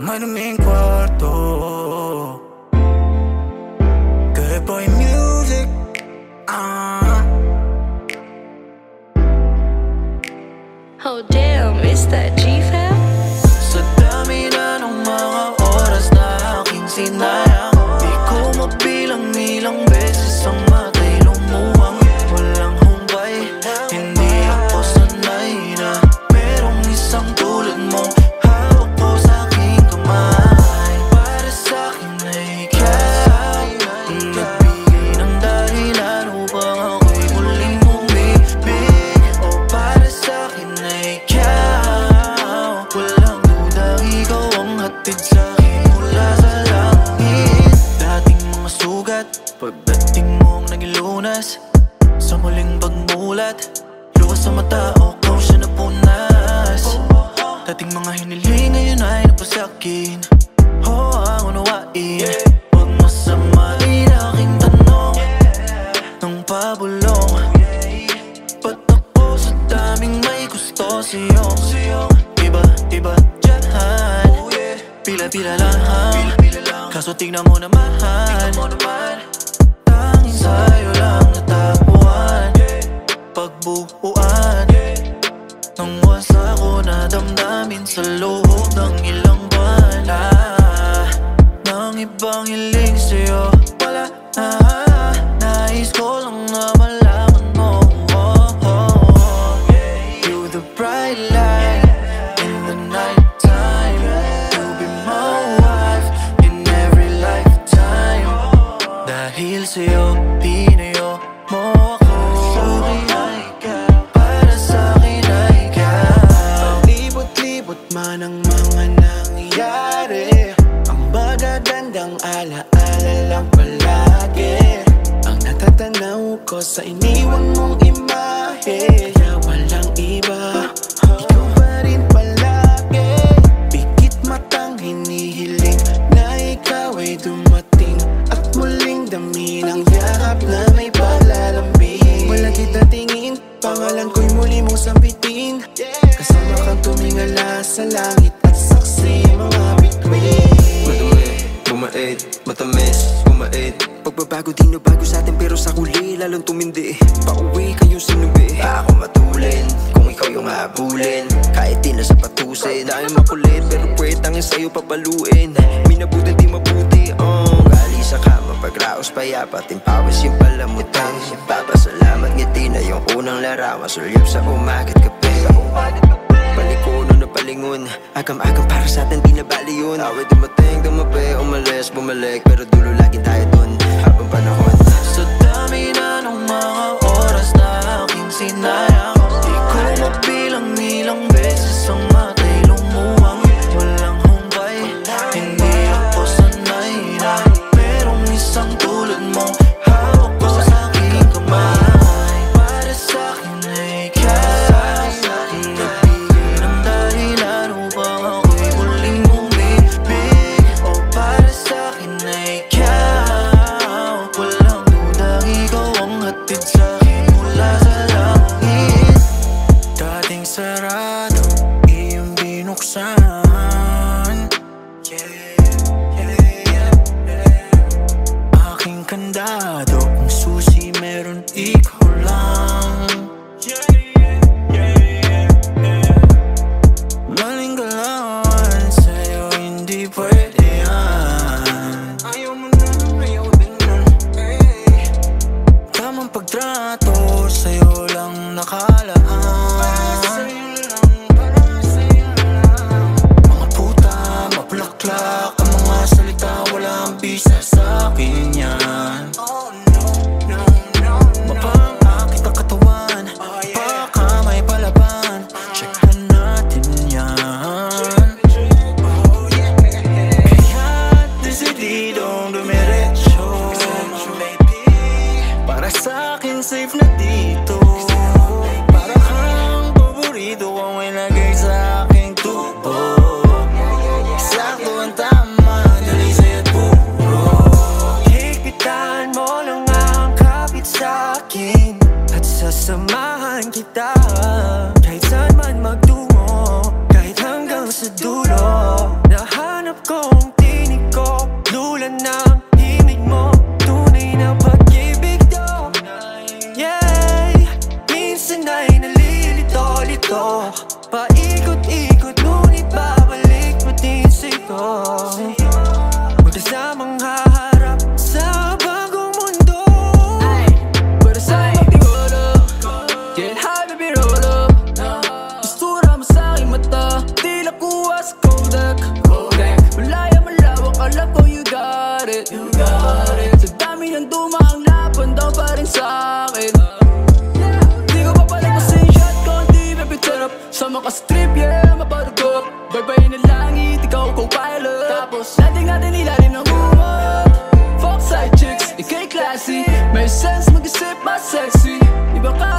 maduming kwarto. Good boy music. Oh damn, is that G-Fam? Sa dami na ng mga oras na aking sinayang, di ko mabilang ilang beses ang matay lumuwang. Walang humpay, hindi ako sanay na merong isang tulad mong hawak ko sa aking kamay. Para sa'kin ay ikaw nagbigay ng dahilan upang ako'y muling umibig. O para sa'kin ay ikaw, walang duda ikaw ang hatid sa'kin mula sa langit. Dating mga sugat, pagdating mong naging lunas. Sa muling pagmulat, luwas sa mata o kausya na punas. Dating mga hiniling ngayon ay napasakin. Ang unawain, huwag masamain aking tanong ng pabulong. Ba't ako sa daming may gusto sa'yo? Iba dyan, pila-pila lang. Kaso tignan mo naman, tanging sa'yo lang natagpuan. Pagbuuan ng wasa ko na damdamin sa loob ng ilang buwan. Nang ibang hiling sa'yo wala na. Nais ko lang na malaman mo, you're the bright light in the night time. You'll be my wife in every lifetime. Dahil sa'yo, pinayo mo ako. Para sa'kin ay ikaw. Libot-libot man ang mga nangyayari, ang magagandang alaala lang palagi ang natatanaw ko sa iniwan mong imahe. Kaya walang iba, ikaw pa rin palagi. Pikit matang hinihiling na ikaw ay dumating at muling damin ang yakap na may paglalambing. Wala kita tingin, pangalan ko'y muli mong sambitin. Kasama kang tumingala sa langit at saksi mga bituin. Madumi, bumait, matamis, bumait. Pagbabago di na bago sa atin pero sa huli lalong tumindi. Pauwi kayong sinubi, ako matulin kung ikaw yung habulin. Kahit di na sa patusin, dahil makulit pero pwetangin sa'yo papaluin. Minabutin di mabuti, gali sa kama pagraos payapa, timpawis yung palamutan. Papasalamat ngiti na yung unang larawan, sulyap sa umagat kape. Palikono na palingon, agam-agam para sa atin di na bali yun. Awit dumating, dumapi, umalis, bumalik, pero dulo lagi tayo dun habang panahon. Sa dami na ng mga oras na aking sinayang, di ko mabilang ilang beses ang matay lumuwang. Walang humpay, hindi ako sanay na merong isang tulad mong hawak ko sa aking kamay. Para sa'kin ay ikaw nagbigay ng dahilan upang ako'y muling umibig. O para sa'kin ay ikaw, walang duda ikaw ang hatid sa'kin mula sa langit. Dating sarado, iyong binuksan. Aking kandado, ang susi meron ikaw lang. Maling galawan sa'yo hindi pwede yan. Ayaw mo na, ayaw din nun. Tamang pagtrato sa'yo lang nakalaan. Mga puta, mapulaklak ang mga salita, walang bisa sa'kin yan. Mapangakit ang katawan, baka may palaban, checkhan natin yan. Kaya desididong dumiretso, para sa'kin safe na dito. Para kang paborito kung may lagay sa aking tubo. Sakto ang tama, dalisay at puro. Higpitan mo lang ang kapit sa'kin at sasamahan kita kahit saan man magtungo, kahit hanggang sa dulo. Nahanap kong tinig ko, lula ng himig mo, tunay na pag-ibig to. Yeah, minsan ay nalilito-lito, paikot-ikot ngunit babalik pa din sa'yo. Magkasamang haharap sa bagong mundo. Para sa magtigolo, get high baby roll up. Istura mo sa'king mata, di nakuha sa Kodak. Malaya malawak, alam ko you got it. Sa dami ng dumaang laban, daw pa rin sa'kin. Di ko papalik pa sa'yo shot ko, di baby turn up. Sama ka sa trip, yeah, mapadugok. Baybayin ng langit, ikaw co-pilot. Tapos natin ilalim ng umot. Fuck side chicks, ikay classy. May sense mag-isip, mas sexy. Iba ka,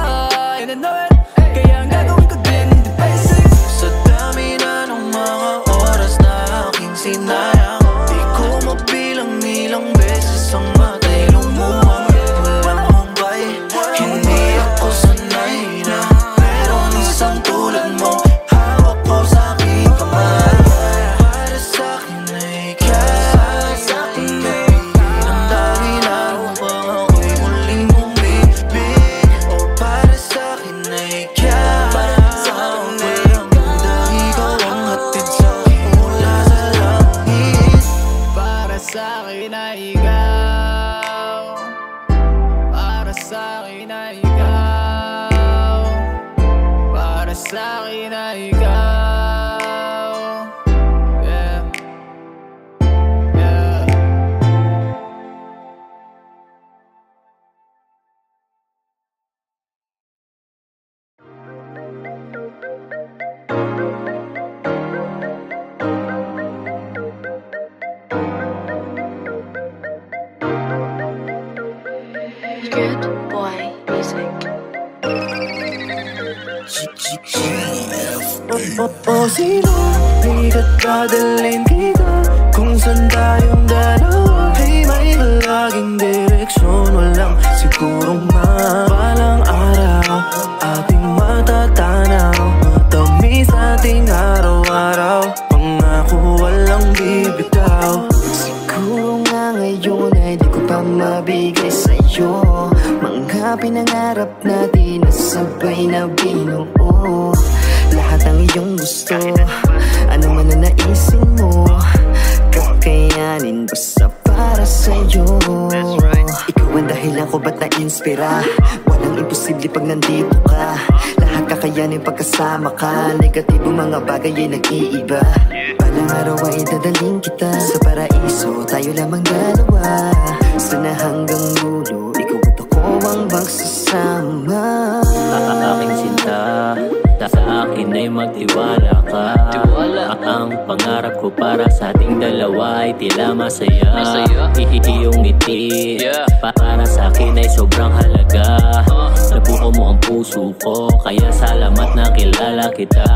and I know it. Kaya ang gagawin ko din, the basics. Sa dami na ng mga oras na aking sinayang, di ko mabilang ilang beses ang matay lumuwang. Walang humpay, hindi ako sanay na meron isang tulad mo, hawak ko sa aking kamay. Para sa'kin ay ikaw, hindi ang dahilan upang ako'y muling umibig. O para sa'kin ay ikaw, walang duda, ikaw ang hatid sa'kin mula sa langit. Para sa'kin ay ikaw, para sa'kin ay ikaw, para sa'kin ay ikaw. Yeah, yeah. Good boy music. O sino, di ka't dadalhin kita kung saan tayong dalawa. Ay may laging direksyon, walang sigurong mabalang araw. Ating matatanaw, matamis ating araw-araw. Pangako walang bibitaw. Siguro nga ngayon ay di ko pa mabigay sa'yo mga pinangarap natin na sabay na binuo. Lahat ng iyong gusto, ano man ang naisin mo, kakayanin basta para sa'yo. Ikaw ang dahilan ko ba't na-inspira, walang imposible pag nandito ka. Lahat kakayanin pagkasama ka, negatibong mga bagay ay nag-iiba. Balang araw ay dadaling kita sa paraiso, tayo lamang dalawa. Sana hanggang dulo, ikaw at ako ang magsasama. Aking sinta, sa akin ay magtiwala ka. Ang pangarap ko para sa ating dalawa ay tila masaya. Iyong ngiti para sa akin ay sobrang halaga. Nabuo mo ang puso ko, kaya salamat na kilala kita.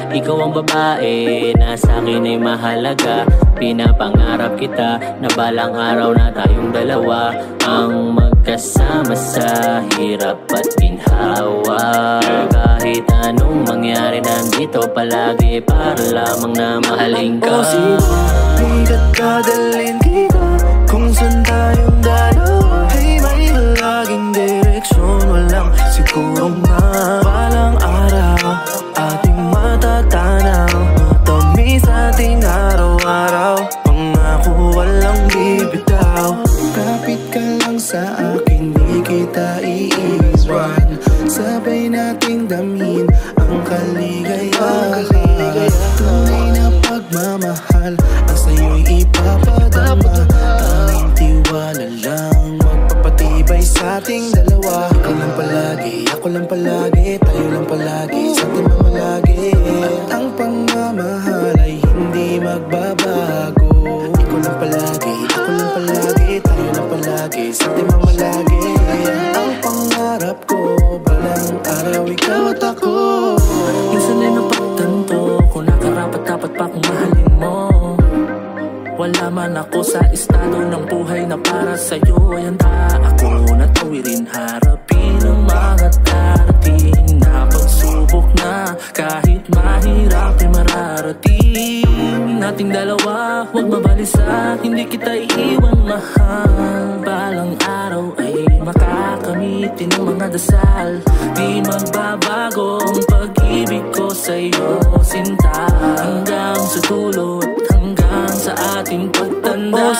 Ikaw ang babae na sa akin ay mahalaga. Pinapangarap kita na balang araw na tayong dalawa ang magkasama sa hirap at ginhawa. Kahit anong mangyari, nandito palagi para lamang na mahalin ka. O sino, di ka't dadalhin kita kung saan tayong dalawa. Ay may laging direksyon, walang sigurong mabalang araw. Ating matatanaw, matamis ating araw-araw. Pangako walang bibitaw. Kapit ka lang sa akin, di kita iiwan. Sabay nating damhin ang kaligayahan. Tunay na pagmamahal ang sa'yo'y ipapadama. Tanging tiwala lang magpapatibay sa ating dalawa. Ikaw lang palagi, ako lang palagi, tayo lang palagi, sa ating mamalagi. At ang pagmamahal ay hindi magbabago. Ikaw lang palagi, ako lang palagi, tayo lang palagi, sa ating mamalagi. Ang pangarap ko, balang araw ikaw at ako. Minsan ay napagtanto kung nakarapat-dapat pa kung mahalin mo. Wala man ako sa estado ng buhay na para sa'yo ay handa ako na tawirin, harapin ang mga darating na pagsubok na kahit mahirap ay mararating. Nating dalawa, huwag mabalisa, hindi kita iiwan mahal. Balang araw ay makakamitin ng mga dasal. Di magbabago ang pag-ibig ko sa'yo, sinta. Hanggang sa dulo at hanggang sa ating pagtanda.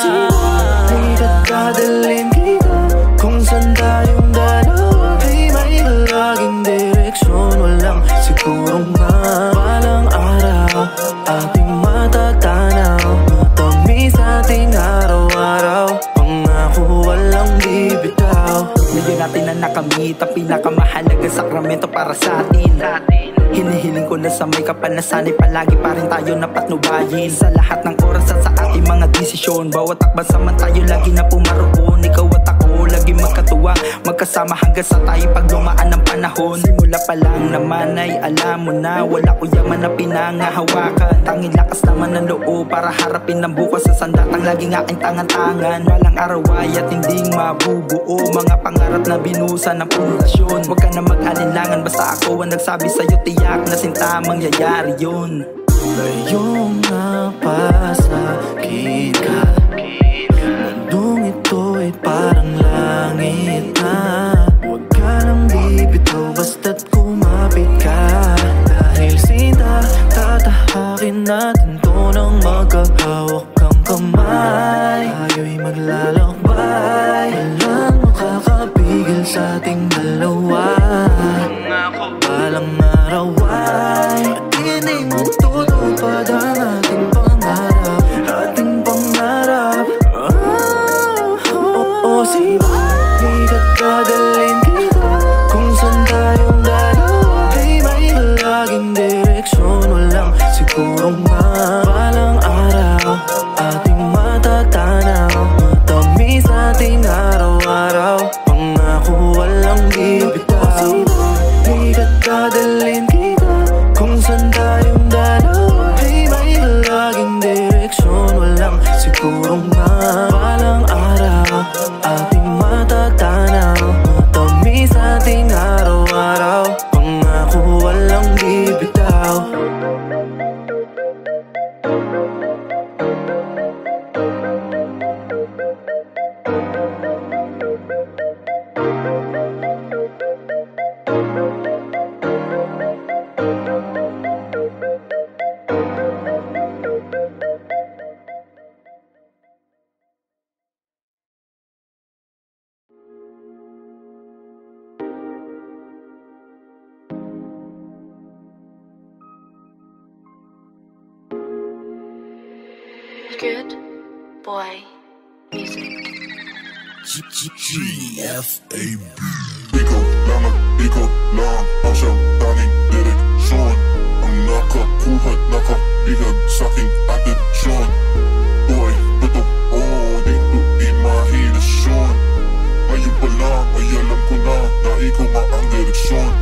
Hanggat dadalhin kita kung saan tayong dalawa. Ay may laging direksyon, walang sigurong balang araw ating matatanaw. Matamis ating araw-araw, pangako walang bibitaw. Ngayon natin na nakamit ang pinakamahalaga sakramento para sa atin. Hinihiling ko na sa may kapal na sana'y palagi pa rin tayo napatnubayin. Sa lahat ng oras at sa ating mga desisyon, bawat takban saman tayo lagi na pumaroon. Ikaw at ako lagi magkatuwa, magkasama hanggang sa tayo pag lumaan ng panahon. Simula pa lang naman ay alam mo na wala ko yaman na pinangahawakan. Tanging lakas naman ng loob para harapin ng bukas sa sandatang laging aking tangan-tangan. Walang araw ay at hindi mabubuo mga pangarap na binusan ng pundasyon. Huwag ka na mag-alinlangan, basta ako ang nagsabi sa'yo, tiyak na sinta mangyayari yun. Ngayong napasakit ka, mundong ito ay parang langit na. Huwag ka lang bibitaw basta't kumapit ka. Dahil sinta, tatahakin natin to ng magkahawak kang kamay. Tayo'y maglalakbay, walang makakapigil sa ating dalawa. Balang araw ay hindi matutupad ang ating pangarap, ating pangarap. Sige, hanggat dadalhin kita kung saan tayong dalawa. Ay may laging direksyon, walang sigurong balang araw ating matatanaw. Matamis ating araw-araw, pangako walang bibitaw. Hanggat dadalhin kita kung saan tayong dalawa. Ay may laging direksyon, walang sigurong balang araw ating matatanaw. Matamis ating araw-araw, pangako walang bibitaw. Good boy music. GFAB. Ikaw lamang, ikaw lang ang siyang tanging direksyon. Ang nakakuha at nakabihag sa'king atensyon. Boy, totoo, di ito imahinasyon. Ngayon pa lang ay alam ko na na ikaw nga ang direksyon.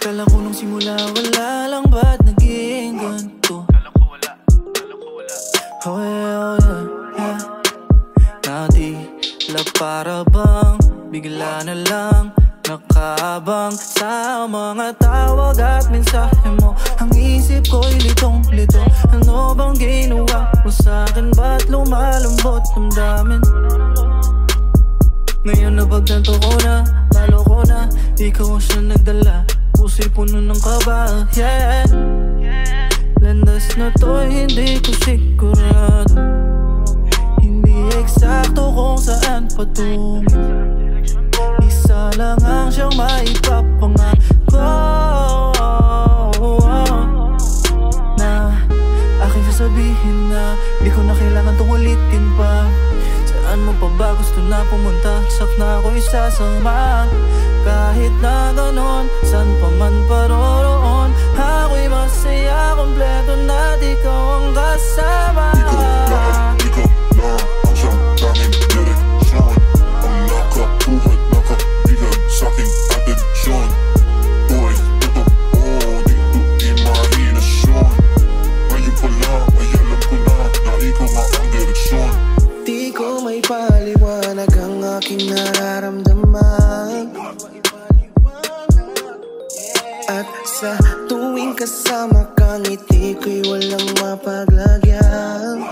Kala ko nung simula wala lang, ba't naging ganito? Oh yeah, yeah. Natila para bang bigla na lang nakaabang sa mga tawag at mensahe mo. Ang isip ko'y litong-lito. Ano bang ginawa mo sa'kin? Ba't lumalambot ang damin? Ngayon na pagtanto ko na, lalo ko na ikaw ang siya nagdala. Puso'y puno ng kaba, yeah. Landas na to'y hindi ko sigurado, hindi eksakto kung saan patungin. Isa lang ang siyang maipapangako, na aking sasabihin na di ko na kailangan itong ulitin pa. Saan mo pa ba gusto na pumunta? Sak na ako'y sasama. Kahit na ganon, saan pa man paroroon, ako'y masaya, kompleto na ikaw ang kasama. Ikaw lang ang siyang tanging direksyon. Ang nakakuha at nakabihag sa'king atensyon. Boy, totoo, di ito imahinasyon. Ngayon pa lang ay alam ko na na ikaw nga ang direksyon. Di ko may paliwanag ang aking nararamdaman, at sa Tuwing kasama kang ngiti ko'y walang mapaglagyan.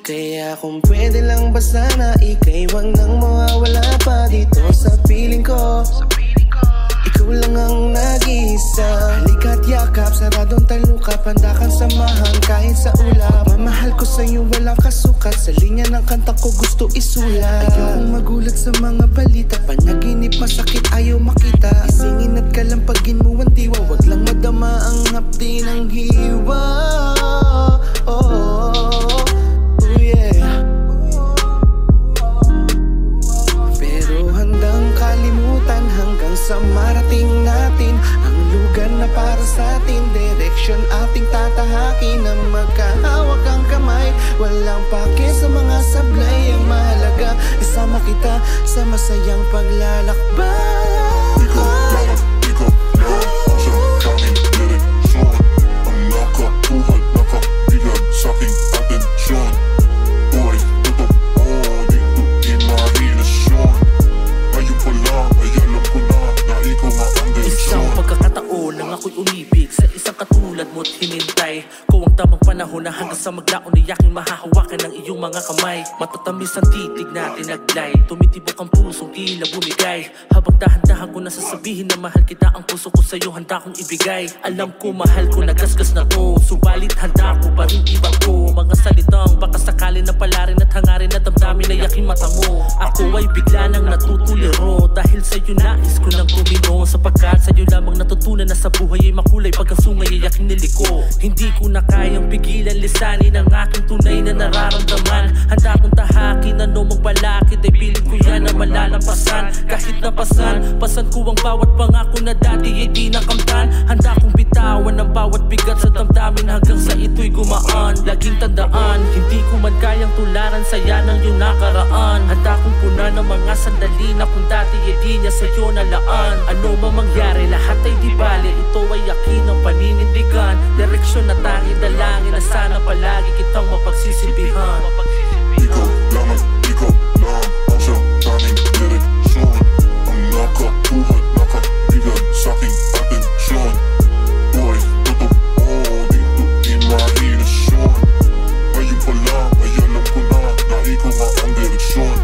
Kaya kung pwede lang ba sana ika'y wag nang mawawala pa dito sa piling ko. Ikaw lang ang nag-iisa. Halika't yakap, saradong talukap, handa kang samahan kahit sa ulap. Mamahal ko sa'yo walang kasukat, sa linya ng kanta ko gusto isulat. Ayokong magulat sa mga balita, panaginip masakit ayaw makita. Isingin at kalampagin mo ang diwa, wag lang madama ang hapdi ng hiwa. Oh, yeah. Pero handang kalimutan hanggang sa marating natin ang lugar na para sa atin. Direksyon ating tatahakin na magkahawak ang kamay. Walang pake sa mga sablay, ang mahalaga isama kita sa masayang paglalakbay. Ikaw lang, ang siyang tanging direksyon. Ang nakakuhat, nakabigan sa'king atensyon. Boy, totoo, dito imahinasyon. Ngayon pa lang ay alam ko na ikaw nga ang direksyon. Isang pagkakataon nang ako'y umibig sa isang katulad mo't hinintay ko ang tamang panahon na hanggang sa maglaon ay aking mahahawakan ng iyong mga kamay. Matatamis ang titig natin naglay, tumitibok ang pusong tila bumigay. Habang dahan-dahan ko nasasabihin na mahal kita, ang puso ko sa'yo handa kong ibigay. Alam ko mahal ko nagasgas na to, subalit handa ko pa rin ibang ko. Mga salitang baka sakali na palarin at hangarin at damdamin ay aking mata mo. Ako ay bigla nang natutuliro dahil sa'yo nais ko nang tumino. Sapagkat sa'yo lamang natutunan na sa buhay ay makulay, pag ang sungay ay aking niliko. Hindi ko na kayang pigilan lisanin ang aking tunay na nararamdaman. Handa kong tahakin, ano magbalakid ay pilit ko yan na malalampasan. Kahit napasan, pasan ko ang bawat pangako na dati ay di nakamtan. Handa kong bitawan ang bawat bigat sa damdamin hanggang sa ito'y gumaan. Laging tandaan, hindi ko man kayang tularan saya ng iyong nakaraan. Handa kong punan ng mga sandali na kung dati ay di niya sa'yo nalaan. Ano ba mangyari, lahat ay di bali, ito ay akin ang paninindigan. Direksyon na tanging dalangin na sana palagi kitang mapagsisilbihan. Ikaw lang, ang siyang tanging direksyon. Ang nakakuhat, nakabigan sa'king atensyon. Boy, totoo, dito imahinasyon. Ngayon pa lang ay alam ko na ikaw nga ang direksyon.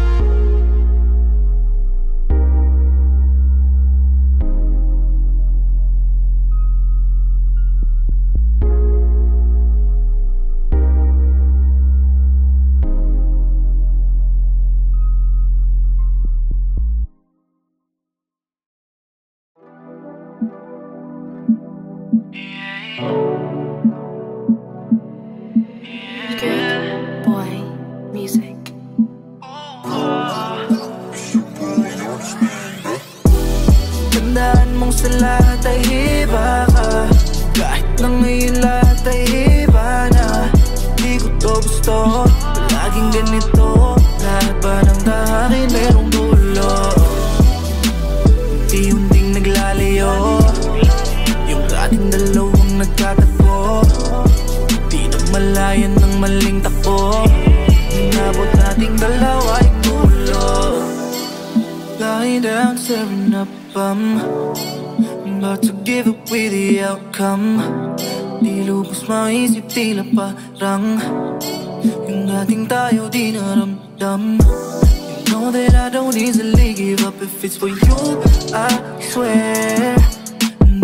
Boy music. Tandaan mong sa lahat ay iba ka, kahit na ngayon lahat ay iba na. Di ko to gusto, palaging ganito. Lahat ba ng tahakin merong dulo? Unti-unting naglalayo, yung ating dalawang nagtatagpo. Di na malayan ng maling takbo, inabot nating dalawa ay dulo. Lying down staring up, I'm about to give away the outcome. Di lubos maisip, tila parang yung dating tayo di naramdam. You know that I don't easily give up if it's for you, I swear.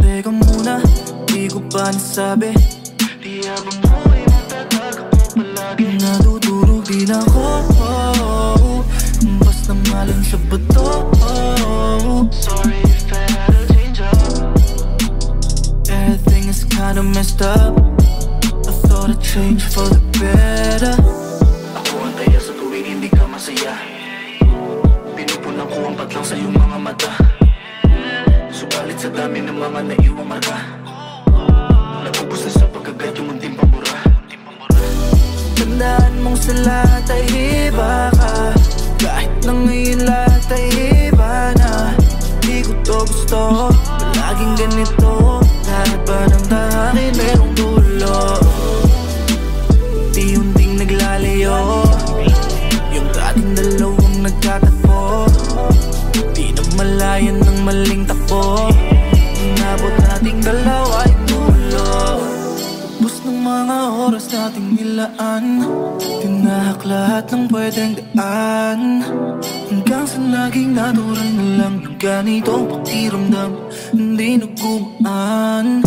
Teka muna, di ko pa nasabi. Di habang buhay matatagal mo palagi. Natutulog din ako, basta malang sa bato. Sorry if I had to change up. Everything is kinda messed up. I thought I'd change for the better. Ako ang taya sa tuwing hindi ka masaya. Pinupunan ko ang patlang sa iyong mga mata. Subalit sa dami ng mga naiwang marka, nagubos na sa pagkagat yung munting pambura. Tandaan mong sa lahat ay iba ka, kahit na ngayon lahat ay iba na. Di ko to gusto, palaging ganito. Lahat ba ng tahakin merong dulo? Unti-unting naglalayo, yung dating dalawang nagtatagpo. Di na malayan ng maling takbo, pwedeng daan, hanggang sa naging natural na lang ng ganitong pakiramdam. Hindi na gumaan,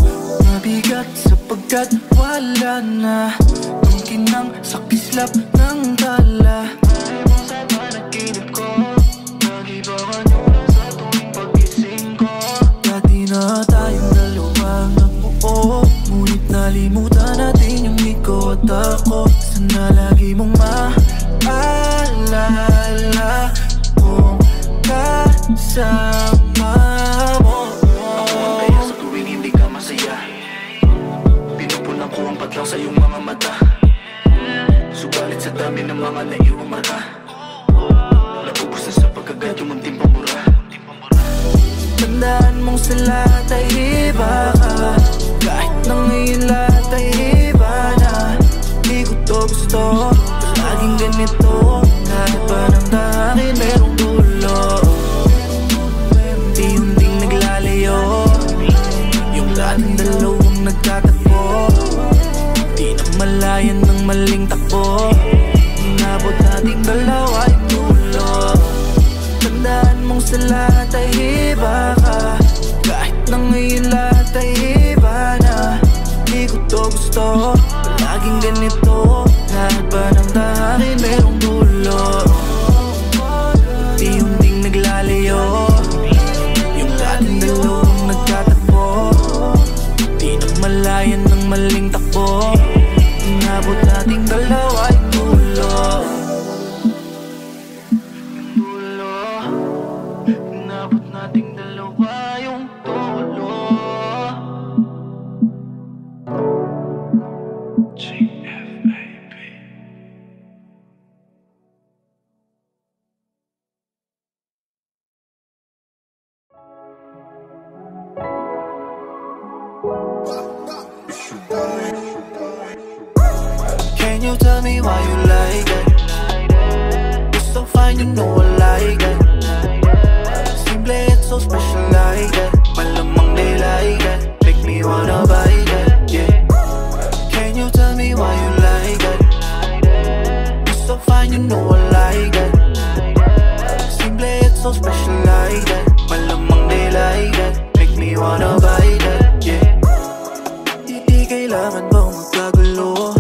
mabigat sapagkat wala na ang kinang sa kislap ng tala. Ayaw mo sa panaginip ko, nag-iba nyo na sa tuwing pagising ko. Dati na tayong dalawang nagbuo, ngunit nalimutan natin yung ikaw at ako. Sana lagi mong maalala kung kasama mo. Kaya sa tuwing hindi ka masaya, pinupunan ko ang patlaw sa iyong mga mata. Subalit sa dami ng mga naiwang mata, naubos na sa pagkagat yung munting pamura. Tandaan mong sa lahat ay iba ka, kahit na ngayon lahat ay iba na. Di ko to gusto, laging ganito, kahit pa ng akin merong dulo. Di-unting naglalayo, yung dating dalawang nagtatakbo. Di na malayan ng maling takbo, inabot nating dalawa yung dulo. Tandaan mong sa lahat ay iba ka, kahit na ngayon lahat ay iba na. Di ko to gusto, laging ganito, kahit ba ng akin merong dulo. Di-unting naglalayo, yung dating dalawang nagtatakbo. Di na malayan ng maling takbo, inabot nating dalawa yung dulo. Inabot nating dalawa yung dulo. Can you tell me why you like it? It's so fine, you know I like it. Simple, it's so special like it. Malamang they like it, make me wanna bite it, yeah. Can you tell me why you like it? It's so fine, you know I like it. Simple, it's so special like it. Malamang they like it, make me wanna bite it, yeah. Di kailangan bang magkagulo,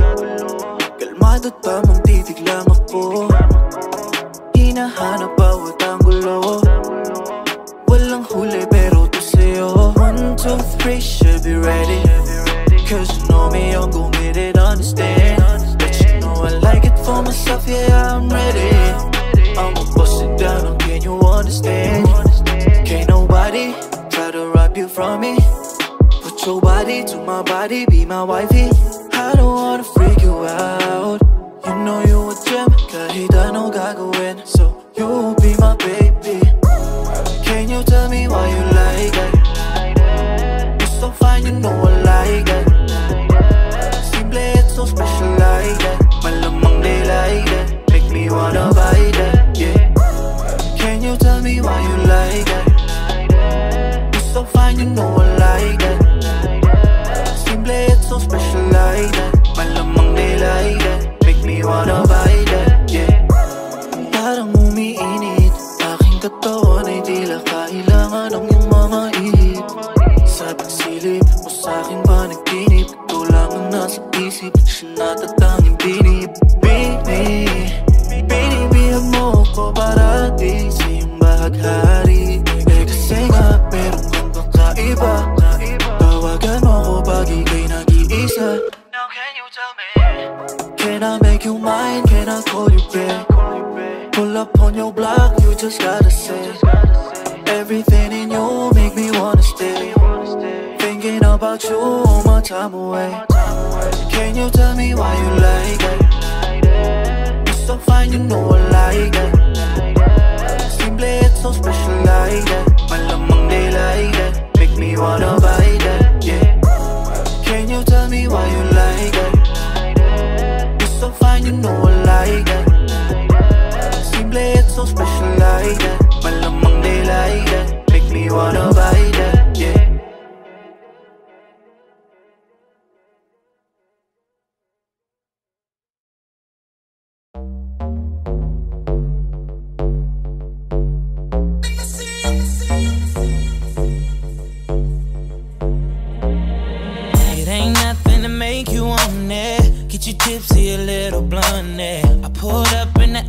kalmado at tamang titig lang ako. Hinahanap bawat anggulo, walang huli pero to sa'yo. 1, 2, 3, should be ready, cause you know me, I'm gon' get it, understand. But you know I like it for myself, yeah, I'm ready. I'ma bust it down, can you understand? Can't nobody try to rob you from me. Put your body to my body, be my wifey. I don't wanna freak you out, you know you a gem, kahit ano gagawin, so you'll be my baby. Can you tell me why you like it? It's so fine, you know I like it. Simple, it's so special like it. Malamang they like it, make me wanna bite it, yeah. Can you tell me why you like it? It's so fine, you know I like it. Simple, it's so special like it. Malamang they like it, make me wanna bite it, yeah. Parang umiinit, aking katawan ay tila kailangan ng iyong mga ihip. Sa pagsilip mo sa'king panaginip, ito lang ang nasa isip, siya natatanging binibihag mo ko parati sa iyong bahaghari. Kasi nga meron kang kakaiba, tawagan mo ko pag ika'y nag-iisa. Now can you tell me, can I make you mine, can I call you back? Pull up on your block, you just gotta say everything in you make me wanna stay. Thinking about you all my time away. Can you tell me why you like it? It's so fine, you know I like it. Simple, it's so special like it. Malamang they like it, make me wanna bite it, yeah. Can you tell me why you like it? It's so fine, you know I like it. Simple, it's so special like it. Malamang they like it, make me wanna bite it, yeah.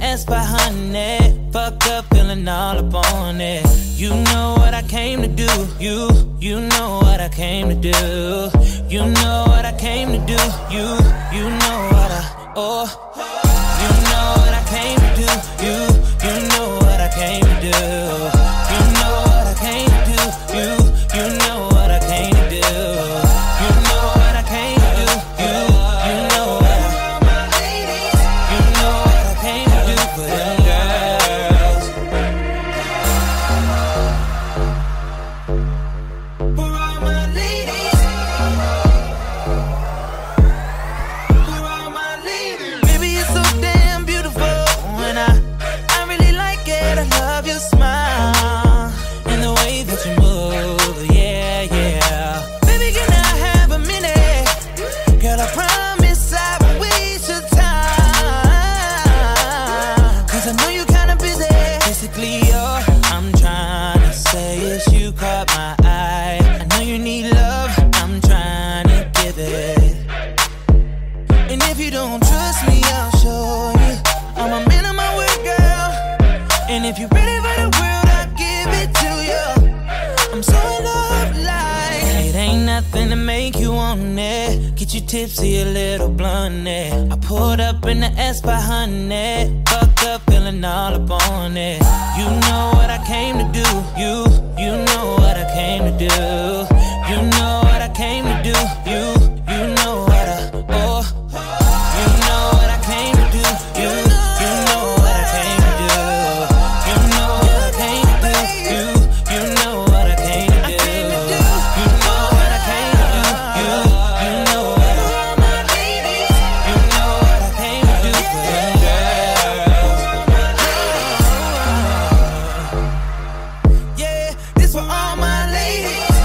Espa, honey. Fucked up, feeling all up on it. You know what I came to do. You know what I came to do. You know what I came to do. You know what you know what I came to do. You know what I came to do. You know what I came to do. You know what I came to do. You know what I came to do. You know what I came to do for them girls. For all my ladies. For all my ladies. Baby, you're so damn beautiful, and I really like it. I love your smile and the way that you move, yeah. Baby, can I have a minute? Girl, I promise I won't waste your time, 'cause I know you're kinda busy. Basically, all I'm trying to say is you caught my eye. I know you need love, I'm trying to give it. And if you don't trust me, I'll show you. I'm a man of my word, girl. And if you're ready for the world, I'll give it to you. I'm so in love, like it ain't nothing to make you want it. Get you tipsy, a little blunt, it. I pulled up in the Espa, honey. Fucked up, feeling all up on it. You know what I came to do. You know what I came to do. You know what I came to do. You know what I you know what I came to do. You know what I came to do. You know what I came to do. You know what I came to do. You know what I came to do. You know what I came to do for them girls. Yeah, this for all my ladies.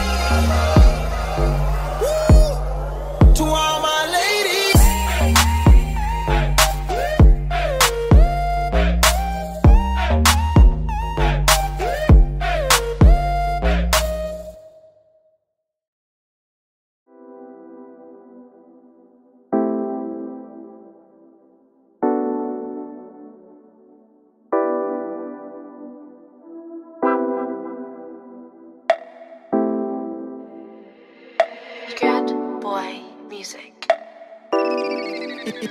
Woo! To all my ladies. Cat Boy Music.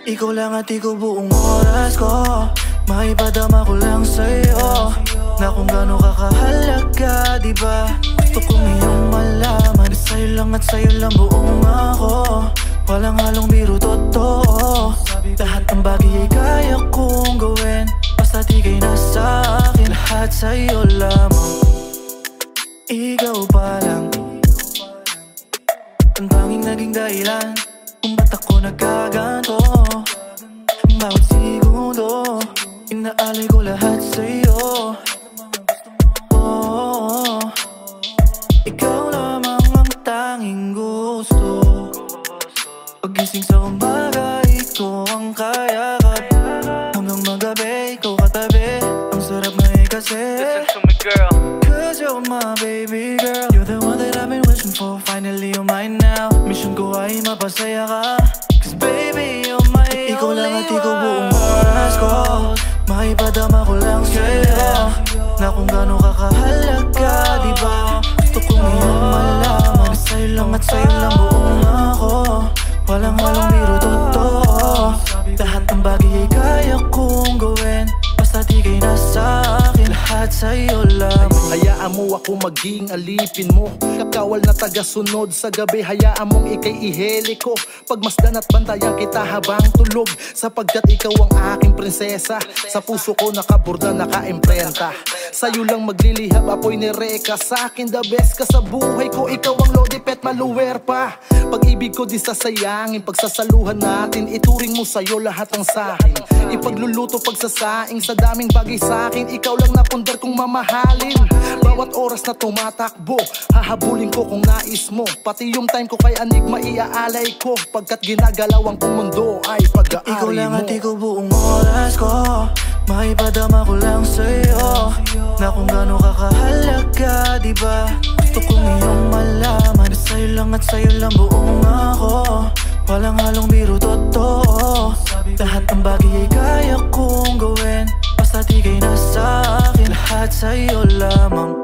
Ikaw lang at ikaw buong oras ko. Maipadama ko lang sa'yo na kung gaano ka kahalaga, diba? Gusto kong iyong malaman. Sa'yo lang at sa'yo lang buong ako. Walang halong biro, totoo. Lahat ng bagay ay kaya kong gawin, basta di kayo nasa akin. Lahat sa'yo lamang, ikaw pa lang ang tanging naging dahilan kung ba't ako nagkaganto. Bawat segundo, inaalay ko lahat sa'yo. Oh, ikaw lamang ang tanging gusto. Pagising sa umaga, ikaw ang kayakap. Hanggang magabi, ikaw katabi. Ang sarap na kasi. Listen to me, girl, 'cause you're my baby girl. You're the one that I've been wishing for. Finally you're mine now. Mission ko ay mapasaya ka, 'cause baby you're my ikaw lang at ikaw buong oras ko. Maipadama ko lang sa'yo na kung gaano ka kahalaga, diba? Gusto kong iyong malaman. Sa'yo lang at sa'yo lang buong ako. Walang halong biro, totoo. Lahat ng bagay ay kaya kong gawin, basta di kayo nasa akin. Lahat sa'yo lamang. Hayaan mo ako maging alipin mo, kawal na taga-sunod sa gabi. Hayaan mong ikay iheli ko, pagmasdan at bantayan kita habang tulog. Sapagkat ikaw ang aking prinsesa, sa puso ko nakaborda, naka-imprenta. Sa'yo lang maglilihab, apoy ni Reka. Sa'kin the best ka sa buhay ko, ikaw ang lodi pet maluwer pa. Pag-ibig ko di sasayangin, pagsasaluhan natin, ituring mo sa'yo lahat ng sa'kin. Ipagluluto pagsasaing sa daming bagay sa'kin, ikaw lang napundar kong mamahalin. Bawat oras na tumatakbo, hahabulin ko kung nais mo. Pati yung time ko kay Enigma iaalay ko, pagkat ginagalawan kong mundo ay pag-aari mo. Ikaw lang at ikaw buong oras ko. Maipadama ko lang sa'yo na kung gaano ka kahalaga, diba? Gusto kong iyong malaman. Sa'yo lang at sa'yo lang buong ako. Walang halong biro, totoo. Lahat ng bagay ay kaya kong gawin, basta tigay na sa akin. Lahat sa'yo lamang.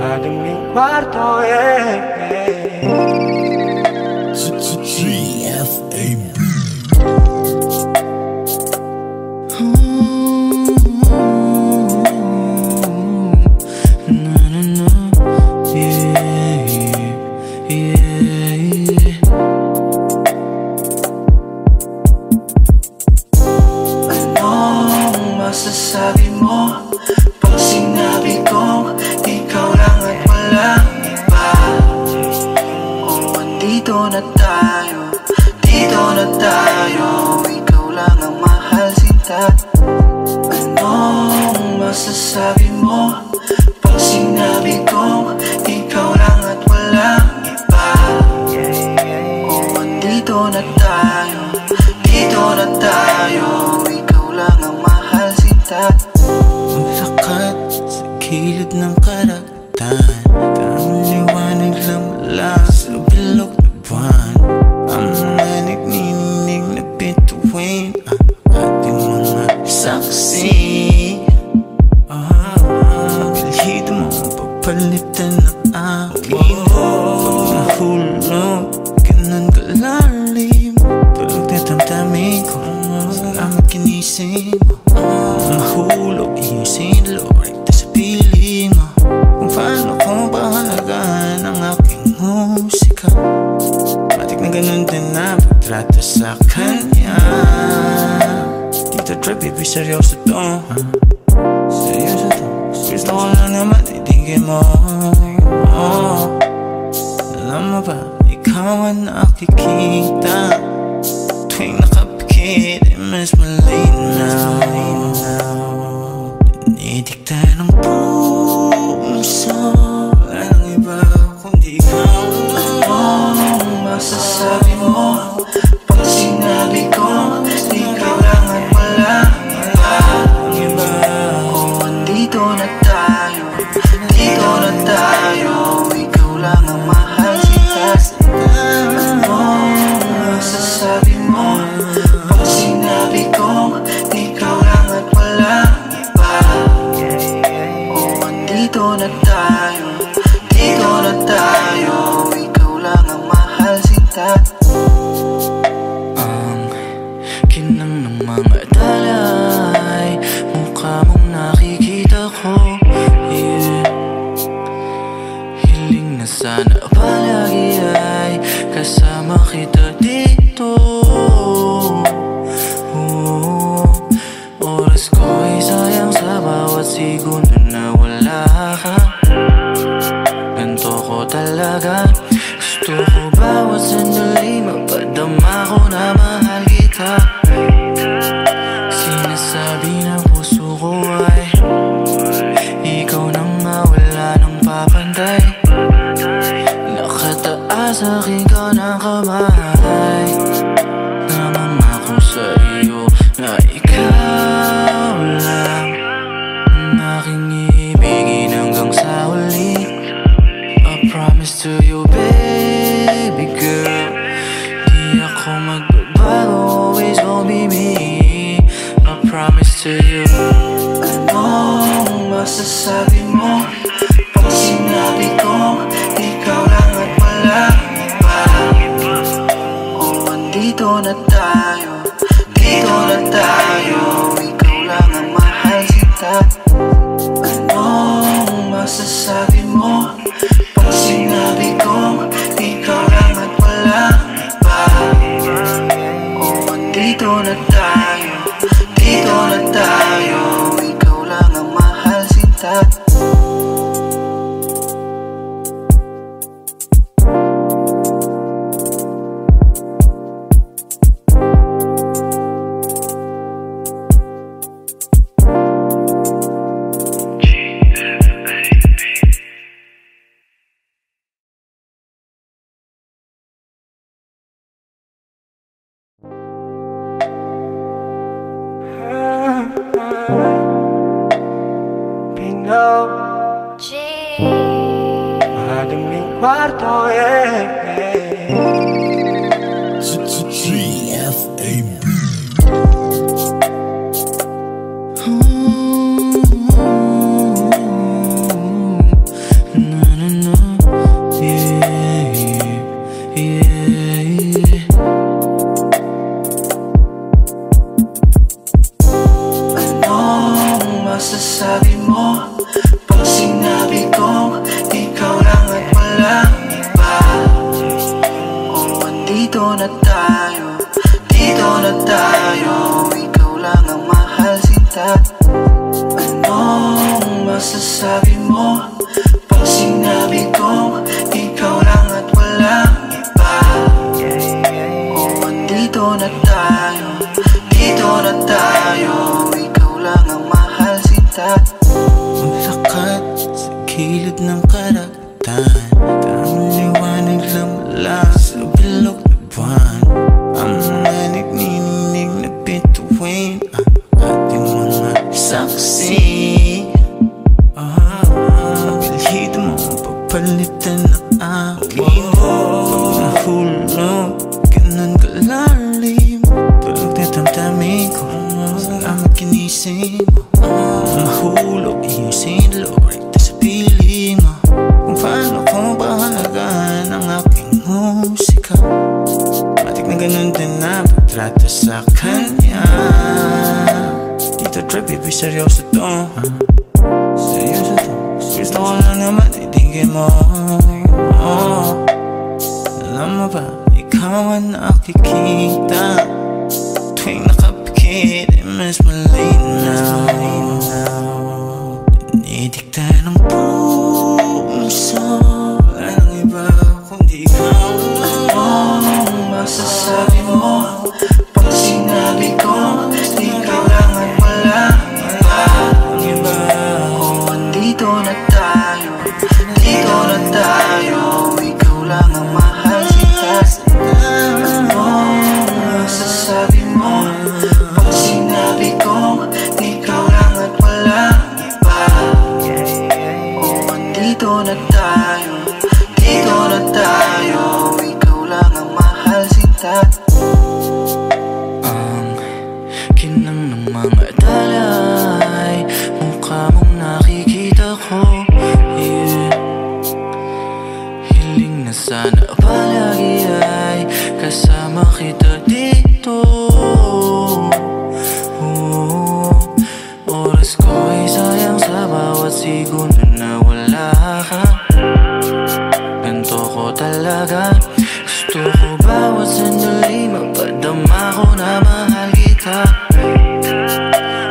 Madaming kwarto, GFAB. Anong masasabi mo pag sinabi kong ikaw lang at walang iba? Oh, andito na tayo, dito na tayo, ikaw lang ang mahal sinta. Anong masasabi mo pag sinabi kong ikaw lang at walang iba? Oh, andito na tayo, dito na tayo, ikaw lang ang mahal sinta. Lakad sa gilid ng karagatan, tamang liwanag lang mula sa bilog na buwan. Ang mga nagninig na bituin ang ating mga saksi. Bilhid mo papalitan ng akin. Pag nahulog, ganun kalalim, tulog na damdamin ko ang ginising mo. Mahulog iyong sinlo, rekta sa piling mo, kung paano kong pahalagahan ang aking musika. Matik na ganun din na pagtrata sa kanya. Dito trip, baby, seryoso to, seryoso to. Gusto ko lang naman titigin mo. Alam mo ba, ikaw ang nakikita tuwing nakapikit, ay mas malinaw. Dinidikta ng puso, walang iba kundi ikaw. Anong masasabi mo pag sinabi ko ikaw lang at walang iba? Oh, andito na tayo, dito na tayo, ikaw lang ang mahal sinta. Anong masasabi mo pag sinabi ko ikaw lang at walang iba? Oh, andito na tayo, dito na tayo, ikaw lang ang mahal sinta. Ang kinang ng mga talay, mukha mong nakikita ko, yeah. Hiling na sana palagi ay kasama kita dito. Oras ko ay sayang sa bawat segundo na wala ka. Ganto ko talaga, gusto ko bawat sandali mapadama ko na mahal kita. Sinasabi ng puso ko ay ikaw nang mawala ng papantay. Nakataas aking kanang kamay, namangako sa iyo na ikaw lang ang aking iibigin hanggang sa huli. I promise to you, baby girl, di ako magbabago, always gon' be me. I promise to you. Anong masasabi mo pag sinabi kong ikaw lang at walang iba? Oh, andito na tayo, dito na tayo, ikaw lang ang mahal sinta. Anong masasabi mo pag sinabi kong ikaw lang at walang iba? Oh, andito na tayo, dito na tayo, ikaw lang ang mahal sinta. tulog madaming kwarto, GFAB. Masasabi mo pag sinabi kong ikaw lang at walang iba? O andito na tayo, dito na tayo, ikaw lang ang mahal sinta. Anong masasabi mo pag sinabi kong ikaw lang at walang iba? O andito na tayo, dito na tayo, ikaw lang ang mahal sinta. Maglakad sa gilid ng karagatan, tamang liwanag lang mula sa bilog na buwan. Ang mga nagninig na bituin ang ating mga saksi. Balhito mo papalitan ng akin. Pag nahulog, ganun kalalim, tulog na damdamin ko ang makinising mo. Mahulog iyong sinlo, rekta sa piling mo. Kung paano ko bahalagaan ang aking musika. Matik na ganun din na pagtrata sa kanya. Dito trip, baby, seryoso to. Seryoso to. Gusto ko lang naman itigil mo. Alam mo ba, ikaw ang nakikita tuwing nakapikit, mas malinaw. Dinidikta ng puso, wala nang iba kundi ikaw. Anong masasabi mo pag sinabi ko ikaw lang at walang iba? O andito na tayo, dito na tayo, ikaw lang ang mahal sinta. Anong masasabi mo pag sinabi ko ikaw lang at walang iba? O andito na tayo, dito na tayo, ikaw lang ang mahal sinta. Ang kinang ng mga dalay, mukha mong nakikita ko, hiling na sana palagi ay kasama kita dito. Oras ko ay sayang sa bawat segundo na wala ka. Ganto ko talaga, gusto ko bawat sandali mapadama ko na mahal kita.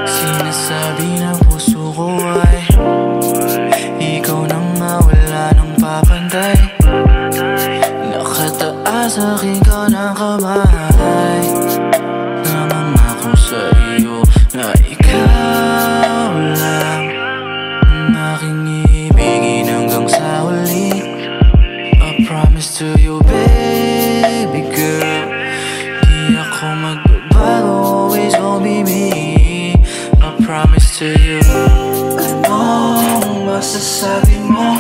Sinasabi ng puso ko ay ikaw nang mawala ng papantay. Nakataas aking ka ng kamay, namangako sa iyo na ikaw lang ang aking iibigin hanggang sa huli. I promise to you, baby girl, di ako magbabago, always gonna be me. I promise to you. Anong masasabi mo